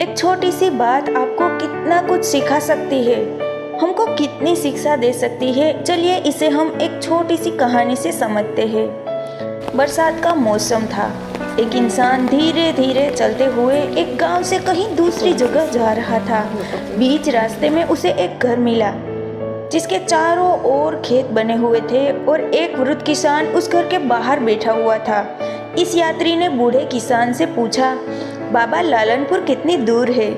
एक छोटी सी बात आपको कितना कुछ सिखा सकती है, हमको कितनी शिक्षा दे सकती है। चलिए इसे हम एक छोटी सी कहानी से समझते हैं। बरसात का मौसम था। एक इंसान धीरे धीरे चलते हुए एक गांव से कहीं दूसरी जगह जा रहा था। बीच रास्ते में उसे एक घर मिला जिसके चारों ओर खेत बने हुए थे और एक वृद्ध किसान उस घर के बाहर बैठा हुआ था। इस यात्री ने बूढ़े किसान से पूछा, बाबा लालनपुर कितनी दूर है?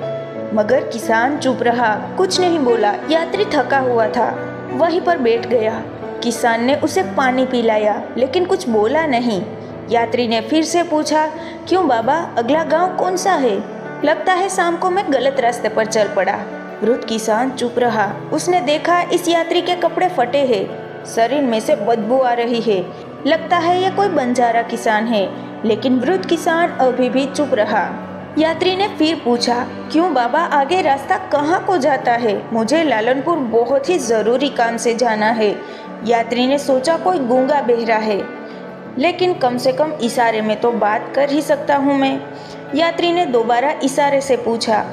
मगर किसान चुप रहा, कुछ नहीं बोला। यात्री थका हुआ था, वहीं पर बैठ गया। किसान ने उसे पानी पिलाया लेकिन कुछ बोला नहीं। यात्री ने फिर से पूछा, क्यों बाबा, अगला गांव कौन सा है? लगता है शाम को मैं गलत रास्ते पर चल पड़ा। वृद्ध किसान चुप रहा। उसने देखा इस यात्री के कपड़े फटे हैं, शरीर में से बदबू आ रही है। लगता है ये कोई बंजारा किसान है। लेकिन वृद्ध किसान अभी भी चुप रहा। यात्री ने फिर पूछा, क्यों बाबा, आगे रास्ता कहाँ को जाता है? मुझे लालनपुर बहुत ही जरूरी काम से जाना है। यात्री ने सोचा कोई गूंगा बहरा है, लेकिन कम से कम इशारे में तो बात कर ही सकता हूँ मैं। यात्री ने दोबारा इशारे से पूछा,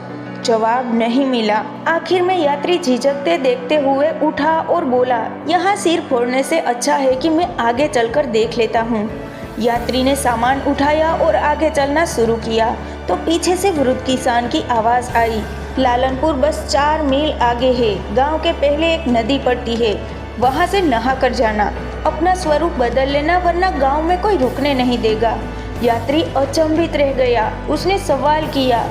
जवाब नहीं मिला। आखिर में यात्री झिझकते देखते हुए उठा और बोला, यहाँ सिर फोड़ने से अच्छा है कि मैं आगे चलकर देख लेता हूँ। यात्री ने सामान उठाया और आगे चलना शुरू किया तो पीछे से वृद्ध किसान की आवाज़ आई, लालनपुर बस 4 मील आगे है। गांव के पहले एक नदी पड़ती है, वहां से नहा कर जाना। अपना स्वरूप बदल लेना, वरना गांव में कोई रुकने नहीं देगा। यात्री अचंभित रह गया। उसने सवाल किया,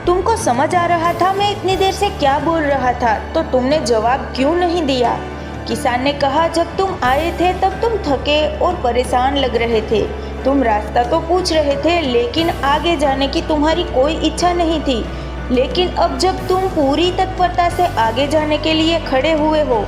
तुमको समझ आ रहा था मैं इतनी देर से क्या बोल रहा था, तो तुमने जवाब क्यों नहीं दिया? किसान ने कहा, जब तुम आए थे तब तुम थके और परेशान लग रहे थे। तुम रास्ता तो पूछ रहे थे, लेकिन आगे जाने की तुम्हारी कोई इच्छा नहीं थी। लेकिन अब जब तुम पूरी तत्परता से आगे जाने के लिए खड़े हुए हो,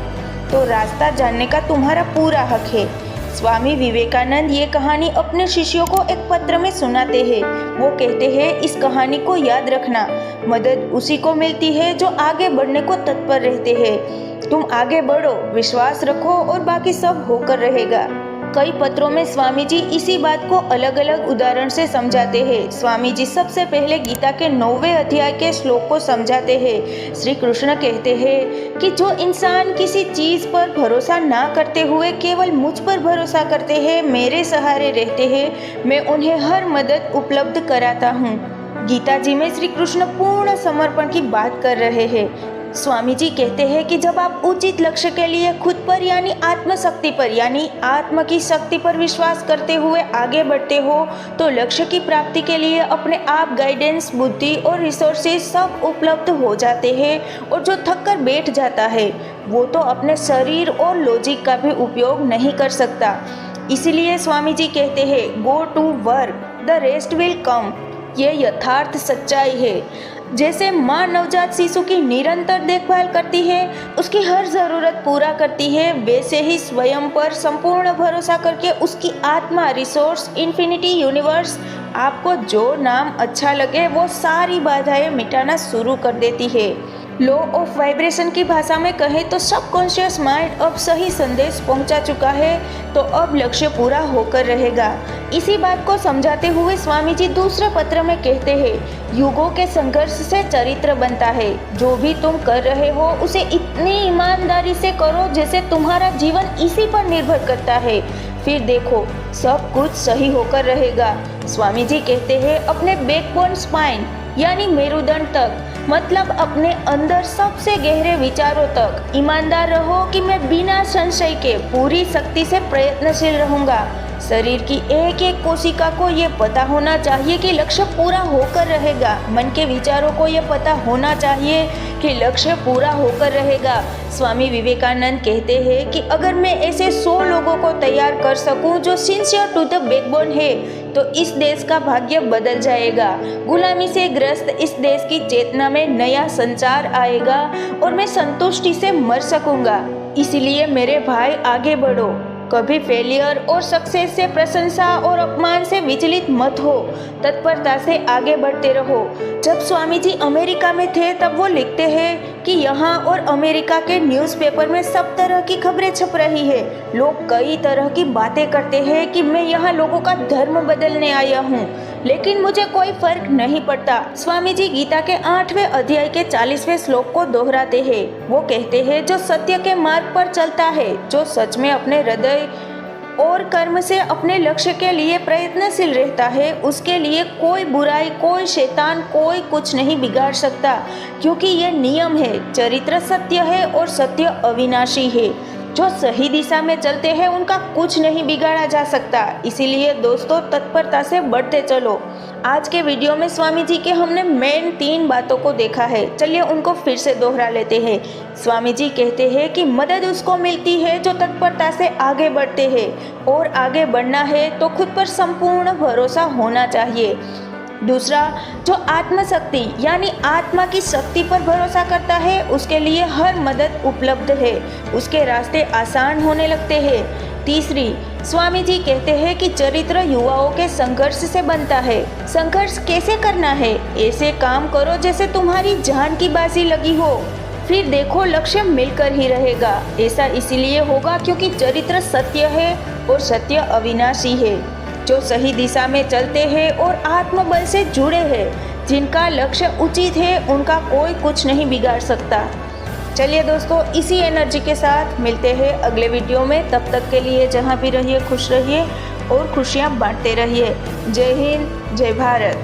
तो रास्ता जानने का तुम्हारा पूरा हक है। स्वामी विवेकानंद ये कहानी अपने शिष्यों को एक पत्र में सुनाते हैं। वो कहते हैं, इस कहानी को याद रखना, मदद उसी को मिलती है जो आगे बढ़ने को तत्पर रहते हैं। तुम आगे बढ़ो, विश्वास रखो और बाकी सब होकर रहेगा। कई पत्रों में स्वामी जी इसी बात को अलग अलग उदाहरण से समझाते हैं। स्वामी जी सबसे पहले गीता के 9वें अध्याय के श्लोक को समझाते हैं। श्री कृष्ण कहते हैं कि जो इंसान किसी चीज पर भरोसा ना करते हुए केवल मुझ पर भरोसा करते हैं, मेरे सहारे रहते हैं, मैं उन्हें हर मदद उपलब्ध कराता हूँ। गीता जी में श्री कृष्ण पूर्ण समर्पण की बात कर रहे हैं। स्वामी जी कहते हैं कि जब आप उचित लक्ष्य के लिए खुद पर यानी आत्मशक्ति पर यानी आत्मा की शक्ति पर विश्वास करते हुए आगे बढ़ते हो, तो लक्ष्य की प्राप्ति के लिए अपने आप गाइडेंस, बुद्धि और रिसोर्सेज सब उपलब्ध हो जाते हैं। और जो थक कर बैठ जाता है, वो तो अपने शरीर और लॉजिक का भी उपयोग नहीं कर सकता। इसलिए स्वामी जी कहते हैं, go to work, the rest will come. ये यथार्थ सच्चाई है। जैसे माँ नवजात शिशु की निरंतर देखभाल करती है, उसकी हर ज़रूरत पूरा करती है, वैसे ही स्वयं पर संपूर्ण भरोसा करके उसकी आत्मा, रिसोर्स, इन्फिनिटी, यूनिवर्स, आपको जो नाम अच्छा लगे वो सारी बाधाएं मिटाना शुरू कर देती है। लॉ ऑफ वाइब्रेशन की भाषा में कहें तो सबकॉन्शियस माइंड अब सही संदेश पहुंचा चुका है, तो अब लक्ष्य पूरा होकर रहेगा। इसी बात को समझाते हुए स्वामी जी दूसरे पत्र में कहते हैं, युगों के संघर्ष से चरित्र बनता है। जो भी तुम कर रहे हो उसे इतनी ईमानदारी से करो जैसे तुम्हारा जीवन इसी पर निर्भर करता है। फिर देखो, सब कुछ सही होकर रहेगा। स्वामी जी कहते हैं, अपने बैकबोन स्पाइन यानी मेरुदंड तक, मतलब अपने अंदर सबसे गहरे विचारों तक ईमानदार रहो कि मैं बिना संशय के पूरी शक्ति से प्रयत्नशील रहूंगा। शरीर की एक एक कोशिका को ये पता होना चाहिए कि लक्ष्य पूरा होकर रहेगा। मन के विचारों को ये पता होना चाहिए कि लक्ष्य पूरा होकर रहेगा। स्वामी विवेकानंद कहते हैं कि अगर मैं ऐसे 100 लोगों को तैयार कर सकूं जो सिंसियर टू द बैकबोन है, तो इस देश का भाग्य बदल जाएगा। गुलामी से ग्रस्त इस देश की चेतना में नया संचार आएगा और मैं संतुष्टि से मर सकूंगा। इसलिए मेरे भाई, आगे बढ़ो। कभी फेलियर और सक्सेस से, प्रशंसा और अपमान से विचलित मत हो। तत्परता से आगे बढ़ते रहो। जब स्वामी जी अमेरिका में थे तब वो लिखते हैं कि यहाँ और अमेरिका के न्यूज़पेपर में सब तरह की खबरें छप रही है। लोग कई तरह की बातें करते हैं कि मैं यहाँ लोगों का धर्म बदलने आया हूँ। लेकिन मुझे कोई फर्क नहीं पड़ता। स्वामी जी गीता के 8वें अध्याय के 40वें श्लोक को दोहराते हैं। वो कहते हैं, जो सत्य के मार्ग पर चलता है, जो सच में अपने हृदय और कर्म से अपने लक्ष्य के लिए प्रयत्नशील रहता है, उसके लिए कोई बुराई, कोई शैतान, कोई कुछ नहीं बिगाड़ सकता, क्योंकि ये नियम है। चरित्र सत्य है और सत्य अविनाशी है। जो सही दिशा में चलते हैं उनका कुछ नहीं बिगाड़ा जा सकता। इसीलिए दोस्तों, तत्परता से बढ़ते चलो। आज के वीडियो में स्वामी जी के हमने मेन 3 बातों को देखा है। चलिए उनको फिर से दोहरा लेते हैं। स्वामी जी कहते हैं कि मदद उसको मिलती है जो तत्परता से आगे बढ़ते हैं, और आगे बढ़ना है तो खुद पर संपूर्ण भरोसा होना चाहिए। दूसरा, जो आत्मशक्ति यानी आत्मा की शक्ति पर भरोसा करता है, उसके लिए हर मदद उपलब्ध है, उसके रास्ते आसान होने लगते हैं। तीसरी, स्वामी जी कहते हैं कि चरित्र युवाओं के संघर्ष से बनता है। संघर्ष कैसे करना है? ऐसे काम करो जैसे तुम्हारी जान की बाजी लगी हो, फिर देखो लक्ष्य मिलकर ही रहेगा। ऐसा इसीलिए होगा क्योंकि चरित्र सत्य है और सत्य अविनाशी है। जो सही दिशा में चलते हैं और आत्मबल से जुड़े हैं, जिनका लक्ष्य उचित है, उनका कोई कुछ नहीं बिगाड़ सकता। चलिए दोस्तों, इसी एनर्जी के साथ मिलते हैं अगले वीडियो में। तब तक के लिए जहाँ भी रहिए खुश रहिए और खुशियाँ बांटते रहिए। जय हिंद, जय भारत।